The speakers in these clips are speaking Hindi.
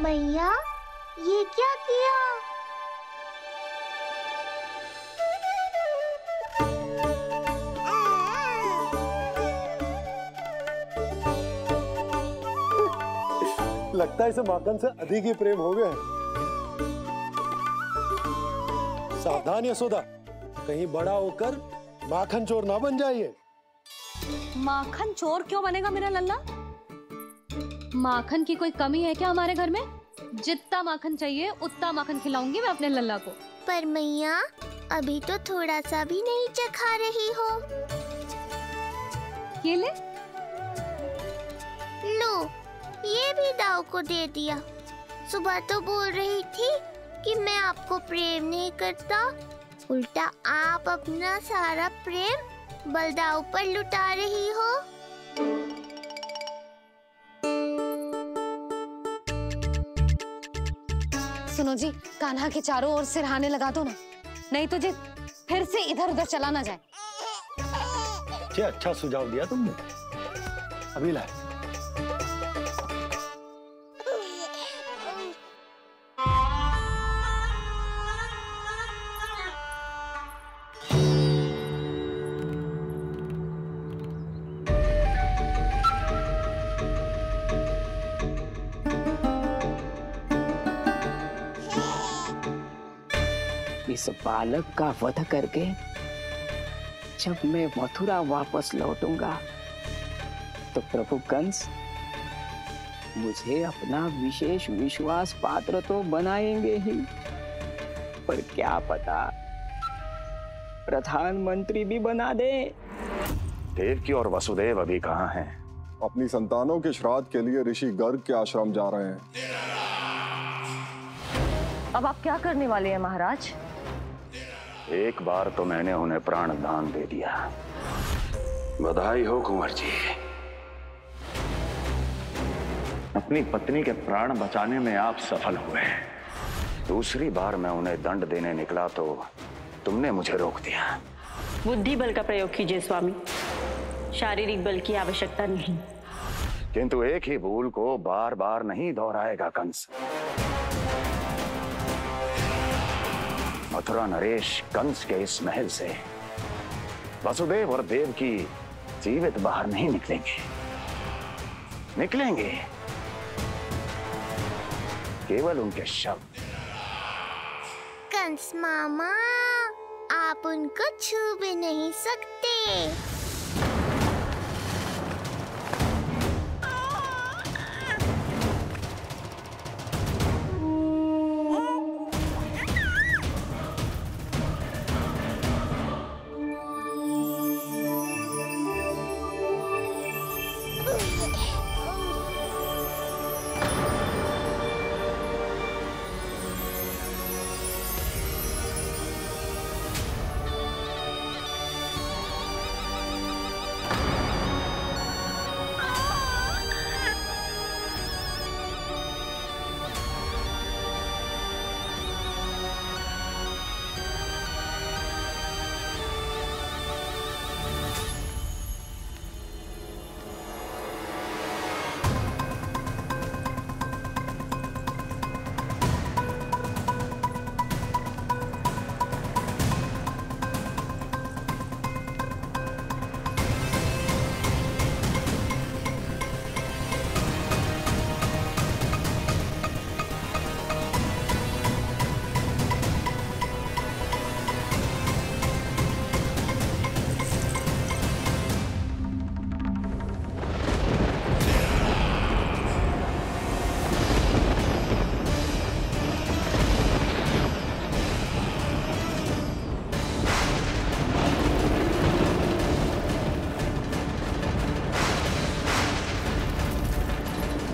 मैया, ये क्या किया? लगता है इसे माखन से अधिक ही प्रेम हो गया। सावधान यशोदा, कहीं बड़ा होकर माखन चोर ना बन जाइए। माखन चोर क्यों बनेगा मेरा लल्ला? माखन की कोई कमी है क्या हमारे घर में? जितना माखन चाहिए उतना माखन खिलाऊंगी मैं अपने लल्ला को। पर मैया, अभी तो थोड़ा सा भी नहीं चखा रही हो। ये ले। लो, ये भी दाऊ को दे दिया। सुबह तो बोल रही थी कि मैं आपको प्रेम नहीं करता, उल्टा आप अपना सारा प्रेम बलदाऊ पर लुटा रही हो। सुनो जी, कान्हा के चारों ओर सिरहाने लगा दो ना, नहीं तो जी फिर से इधर उधर चला ना जाए। अच्छा सुझाव दिया तुमने। अभी लाए। इस बालक का वध करके जब मैं मथुरा वापस लौटूंगा तो प्रभु कंस मुझे अपना विशेष विश्वास पात्र तो बनाएंगे ही, पर क्या पता प्रधानमंत्री भी बना दे। देवकी और वसुदेव अभी कहाँ हैं? अपनी संतानों के श्राद्ध के लिए ऋषि गर्ग के आश्रम जा रहे हैं। अब आप क्या करने वाले हैं महाराज? एक बार तो मैंने उन्हें प्राण दान दे दिया। बधाई हो कुंवर जी। अपनी पत्नी के प्राण बचाने में आप सफल हुए। दूसरी बार मैं उन्हें दंड देने निकला तो तुमने मुझे रोक दिया। बुद्धि बल का प्रयोग कीजिए स्वामी, शारीरिक बल की आवश्यकता नहीं। किंतु एक ही भूल को बार बार नहीं दोहराएगा कंस। मथुरा नरेश कंस के इस महल से वसुदेव और देवकी जीवित बाहर नहीं निकलेंगे, केवल उनके शव। कंस मामा, आप उनको छू भी नहीं सकते।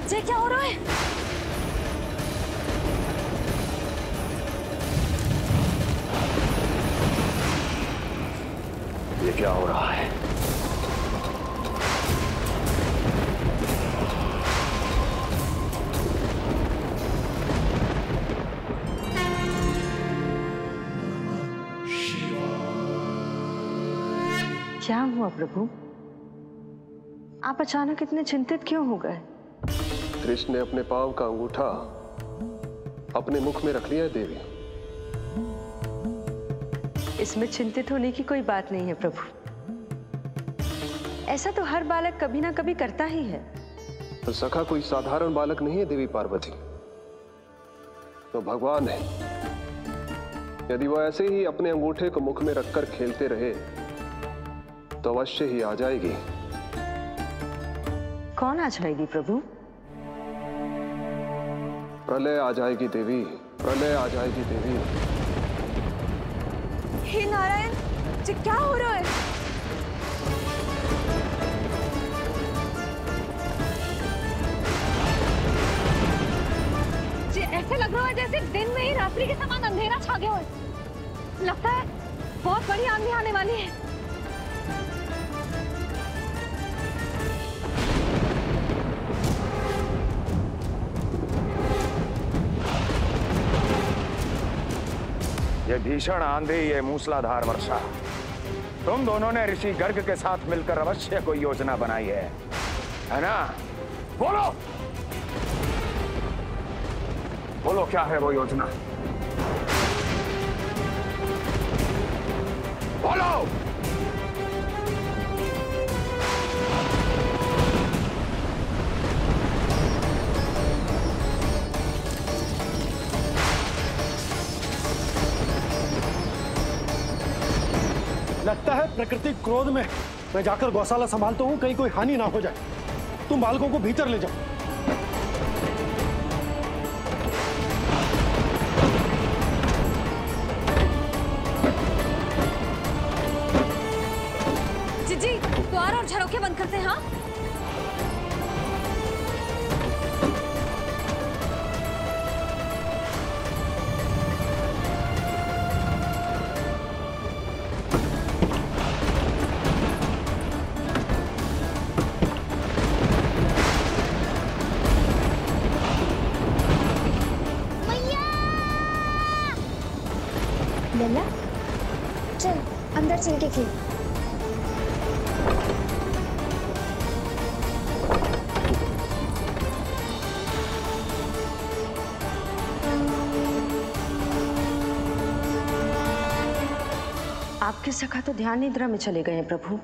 ये क्या हो रहा है? ये क्या हो रहा है? क्या हुआ प्रभु? आप अचानक इतने चिंतित क्यों हो गए? कृष्ण ने अपने पांव का अंगूठा अपने मुख में रख लिया है देवी। इसमें चिंतित होने की कोई बात नहीं है प्रभु। ऐसा तो हर बालक कभी ना कभी करता ही है। तो सखा कोई साधारण बालक नहीं है देवी पार्वती, तो भगवान है। यदि वो ऐसे ही अपने अंगूठे को मुख में रखकर खेलते रहे तो अवश्य ही आ जाएगी। कौन आ जाएगी प्रभु? प्रलय आ जाएगी देवी, प्रलय आ जाएगी देवी। हे नारायण जी, क्या हो रहा है? जी ऐसे लग रहा है जैसे दिन में ही रात्रि के समान अंधेरा छा गया हो। लगता है बहुत बड़ी आंधी आने वाली है। ये भीषण आंधी, ये मूसलाधार वर्षा, तुम दोनों ने ऋषि गर्ग के साथ मिलकर अवश्य कोई योजना बनाई है ना? बोलो बोलो, क्या है वो योजना? बोलो। लगता है प्रकृति क्रोध में। मैं जाकर गौशाला संभालता हूँ, कहीं कोई हानि ना हो जाए। तुम बालकों को भीतर ले जाओ। जी द्वार और झरोखे बंद करते हैं। हाँ लला, चल अंदर चल के खेल। आपके सखा तो ध्यान निद्रा में चले गए हैं प्रभु।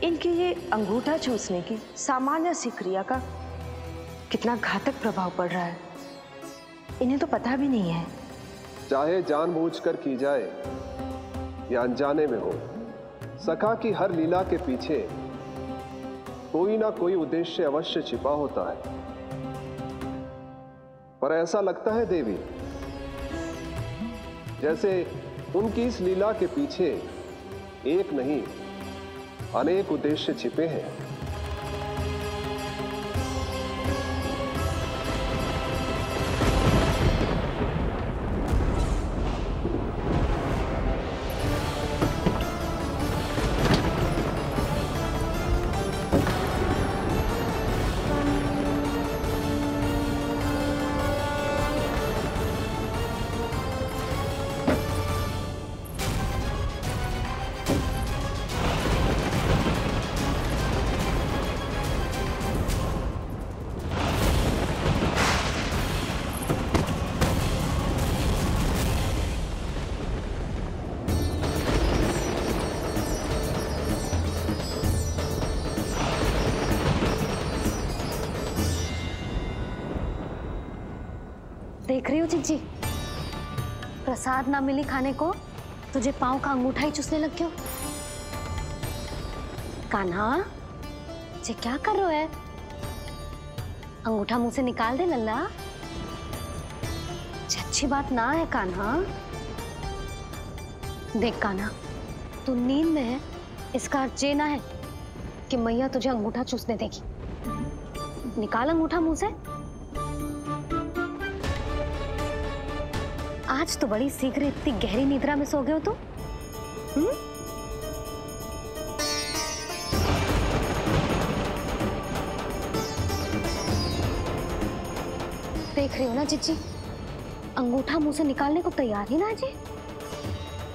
इनके ये अंगूठा चूसने की सामान्य सी क्रिया का कितना घातक प्रभाव पड़ रहा है, इन्हें तो पता भी नहीं है। चाहे जानबूझकर की जाए या अनजाने में हो, सखा की हर लीला के पीछे कोई ना कोई उद्देश्य अवश्य छिपा होता है। पर ऐसा लगता है देवी जैसे उनकी इस लीला के पीछे एक नहीं अनेक उद्देश्य छिपे हैं। देख रही हो चिज्जी, प्रसाद ना मिली खाने को, तुझे पाँव का अंगूठा ही चूसने लग गयो। कान्हा, ये क्या कर रहे हो है? अंगूठा मुंह से निकाल दे लल्ला। अच्छी बात ना है कान्हा। देख कान्हा, तू नींद में है, इसका अर्थ ये ना है कि मैया तुझे अंगूठा चूसने देगी। निकाल अंगूठा मुंह से। आज तो बड़ी शीघ्र इतनी गहरी निद्रा में सो गए हो तुम। देख रही हो ना चिच्ची, अंगूठा मुंह से निकालने को तैयार ही ना जी।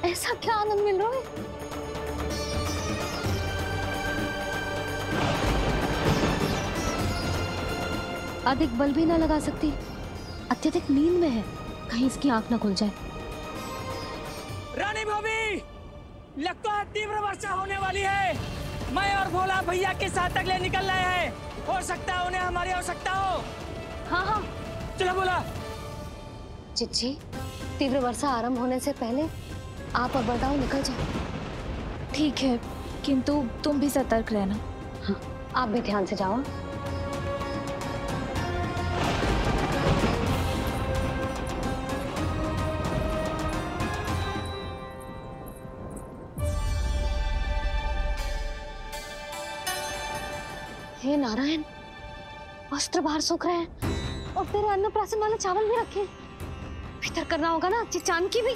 ऐसा क्या आनंद मिल रहा है? अधिक बल भी ना लगा सकती, अत्यधिक नींद में है, कहीं इसकी आंख ना खुल जाए। रानी भाभी, लगता है तीव्र वर्षा होने वाली है। मैं और भोला भैया के साथ अगले निकल रहे हैं। हो सकता है उन्हें हमारी आवश्यकता हो। हाँ हाँ, चलो भोला। चिच्ची, तीव्र वर्षा आरंभ होने से पहले आप और बड़गांव निकल जाओ। ठीक है, किंतु तुम भी सतर्क रहना। हाँ, आप भी ध्यान से जाओ। हे नारायण, वस्त्र बाहर सूख रहे हैं और तेरे अन्नप्राशन वाले चावल भी रखे। भीतर करना होगा ना चिचान की भी।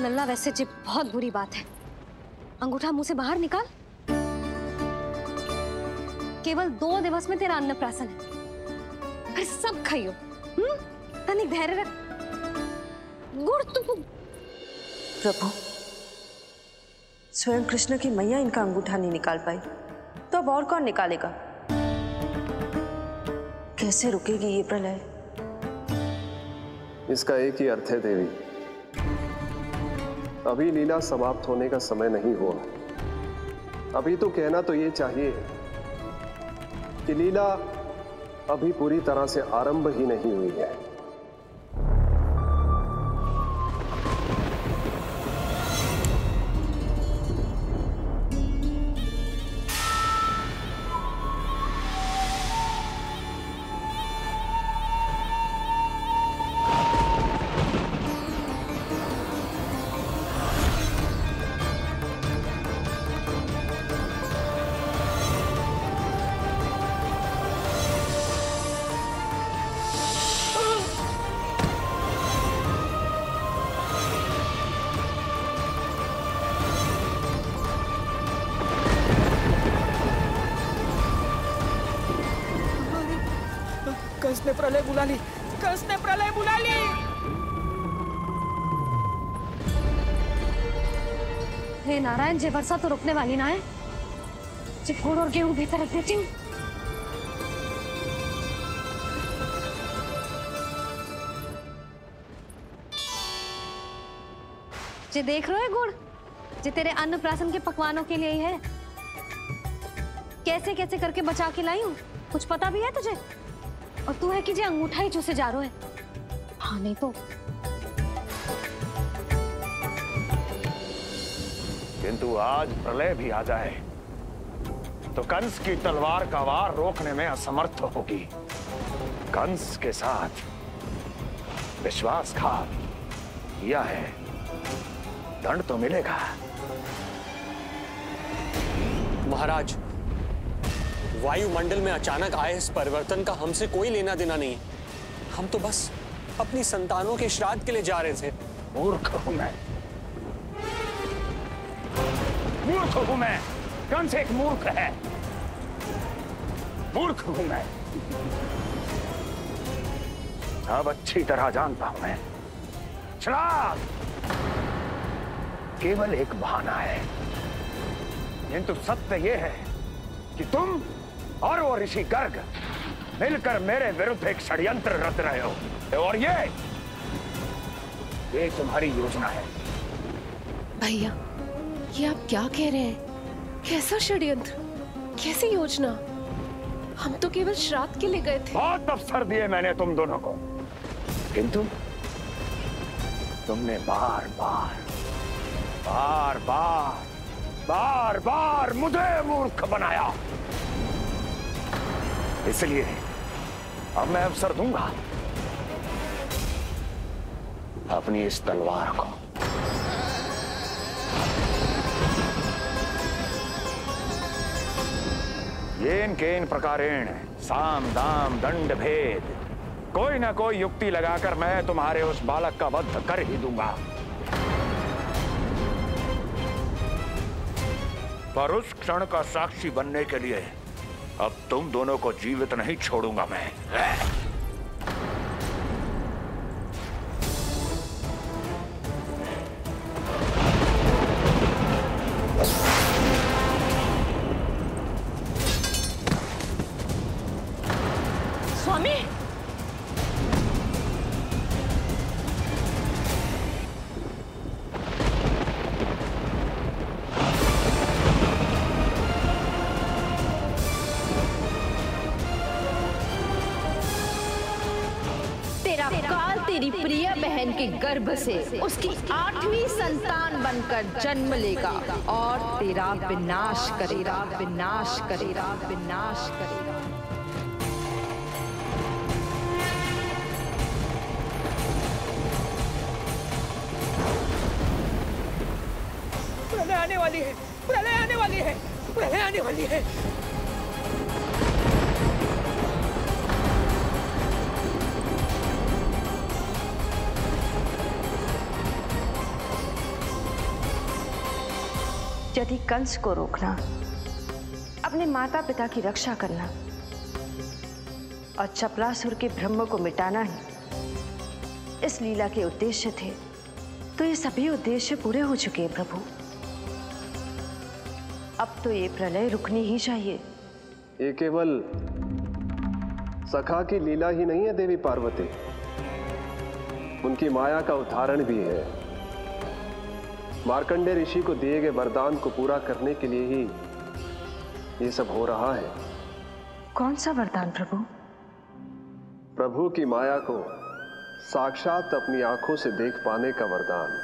नल्ला, वैसे जी बहुत बुरी बात है। अंगूठा मुंह से बाहर निकाल। केवल 2 दिवस में तेरा अन्नप्राशन है, फिर सब खाइयो। तनिक धैर्य रख। गुड़ तो प्रभु, स्वयं कृष्ण की मैया इनका अंगूठा नहीं निकाल पाई, तो अब और कौन निकालेगा? कैसे रुकेगी ये प्रलय? इसका एक ही अर्थ है देवी, अभी लीला समाप्त होने का समय नहीं हुआ। अभी तो कहना तो ये चाहिए कि लीला अभी पूरी तरह से आरंभ ही नहीं हुई है। कंस ने प्रलय बुला ली, कंस ने प्रलय बुला ली। हे नारायण, जे वर्षा तो रुकने वाली ना है। जे गुड़ और गेहूं भीतर रख देती हूँ। जे देख रहे हो गुड़, जे तेरे अन्नप्राशन के पकवानों के लिए ही है। कैसे कैसे करके बचा के लाई हूँ, कुछ पता भी है तुझे? और तू है कि जे अंगूठा ही चूसे जा रहा है। हाँ, नहीं तो। किंतु आज प्रलय भी आ जाए तो कंस की तलवार का वार रोकने में असमर्थ होगी। कंस के साथ विश्वासघात किया है, दंड तो मिलेगा। महाराज, वायुमंडल में अचानक आए इस परिवर्तन का हमसे कोई लेना देना नहीं है। हम तो बस अपनी संतानों के श्राद्ध के लिए जा रहे थे। मूर्ख हूं मैं, मूर्ख हूं मैं। कंस एक मूर्ख है, मूर्ख हूं मैं। अब अच्छी तरह जानता हूं मैं, श्राद्ध केवल एक बहाना है। किंतु सत्य यह है कि तुम और वो ऋषि गर्ग मिलकर मेरे विरुद्ध एक षड्यंत्र रच रहे हो, और ये तुम्हारी योजना है। भैया, ये आप क्या कह रहे हैं? कैसा षड्यंत्र, कैसी योजना? हम तो केवल श्राद्ध के लिए गए थे। बहुत अवसर दिए मैंने तुम दोनों को, किंतु तुमने बार बार मुझे मूर्ख बनाया। इसलिए अब मैं अवसर दूंगा अपनी इस तलवार को। येन केन प्रकारेण साम दाम दंड भेद, कोई ना कोई युक्ति लगाकर मैं तुम्हारे उस बालक का वध कर ही दूंगा। पर उस क्षण का साक्षी बनने के लिए अब तुम दोनों को जीवित नहीं छोड़ूंगा मैं। स्वामी, तेरा काल तेरी प्रिय बहन के गर्भ से उसकी 8वीं संतान बनकर जन्म लेगा और तेरा विनाश करेगा, विनाश करेगा, विनाश करेगा। प्रलय आने वाली है, प्रलय आने वाली है, प्रलय आने वाली है। यदि कंस को रोकना, अपने माता पिता की रक्षा करना और चपलासुर के ब्रह्म को मिटाना ही इस लीला के उद्देश्य थे, तो ये सभी उद्देश्य पूरे हो चुके हैं प्रभु। अब तो ये प्रलय रुकनी ही चाहिए। ये केवल सखा की लीला ही नहीं है देवी पार्वती, उनकी माया का उदाहरण भी है। मार्कंडेय ऋषि को दिए गए वरदान को पूरा करने के लिए ही ये सब हो रहा है। कौन सा वरदान प्रभु? प्रभु की माया को साक्षात अपनी आंखों से देख पाने का वरदान।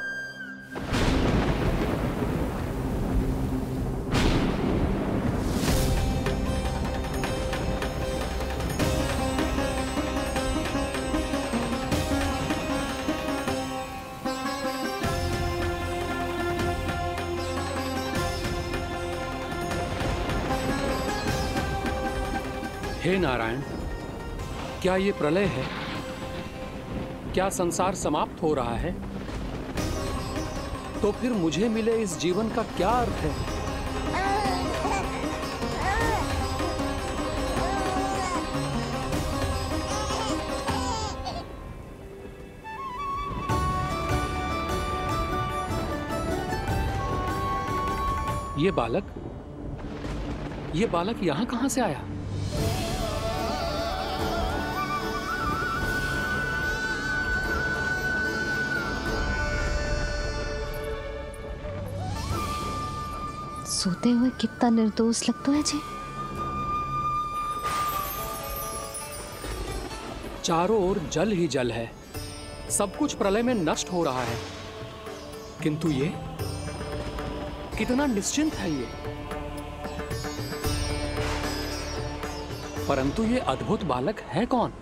हे नारायण, क्या ये प्रलय है? क्या संसार समाप्त हो रहा है? तो फिर मुझे मिले इस जीवन का क्या अर्थ है? ये बालक यहां कहां से आया? सोते हुए कितना निर्दोष लगता है जी। चारों ओर जल ही जल है, सब कुछ प्रलय में नष्ट हो रहा है, किंतु ये कितना निश्चिंत है ये। परंतु ये अद्भुत बालक है कौन?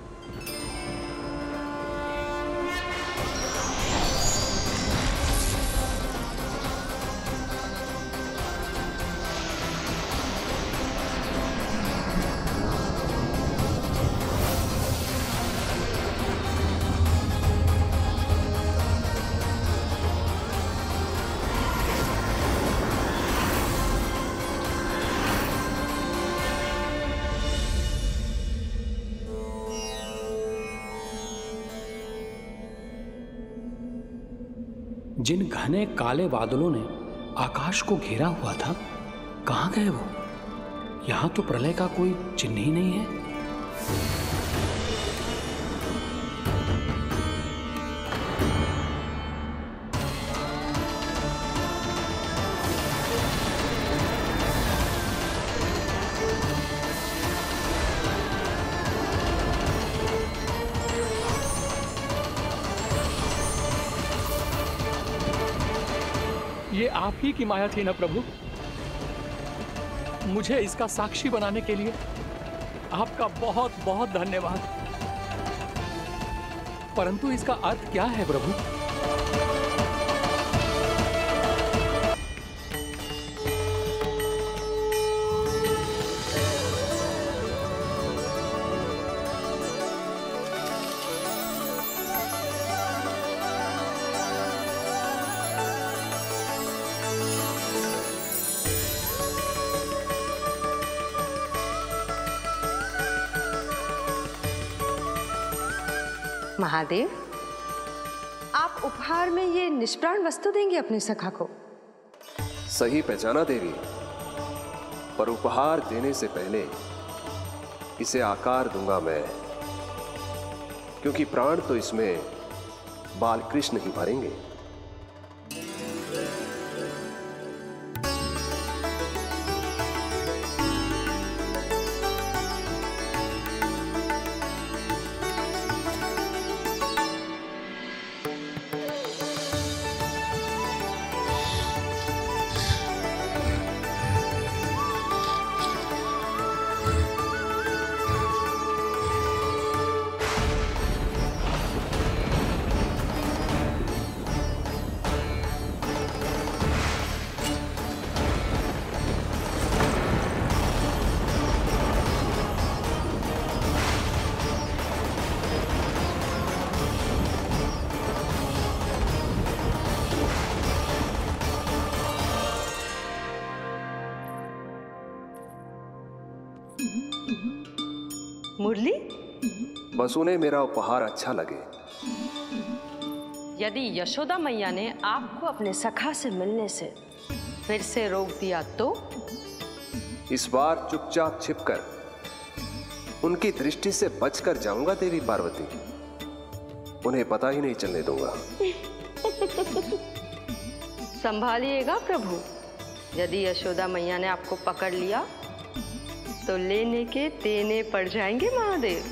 जिन घने काले बादलों ने आकाश को घेरा हुआ था, कहां गए वो? यहां तो प्रलय का कोई चिन्ह ही नहीं है। ये आप ही की माया थी ना प्रभु? मुझे इसका साक्षी बनाने के लिए आपका बहुत बहुत धन्यवाद। परंतु इसका अर्थ क्या है प्रभु? महादेव, आप उपहार में ये निष्प्राण वस्तु देंगे अपने सखा को? सही पहचाना देवी, पर उपहार देने से पहले इसे आकार दूंगा मैं। क्योंकि प्राण तो इसमें बाल कृष्ण ही भरेंगे। मुरली, बस उन्हें मेरा उपहार अच्छा लगे। यदि यशोदा मैया ने आपको अपने सखा से मिलने से फिर से रोक दिया तो? इस बार चुपचाप छिपकर उनकी दृष्टि से बचकर जाऊंगा देवी पार्वती। उन्हें पता ही नहीं चलने दूंगा। संभालिएगा प्रभु, यदि यशोदा मैया ने आपको पकड़ लिया तो लेने के देने पड़ जाएंगे महादेव।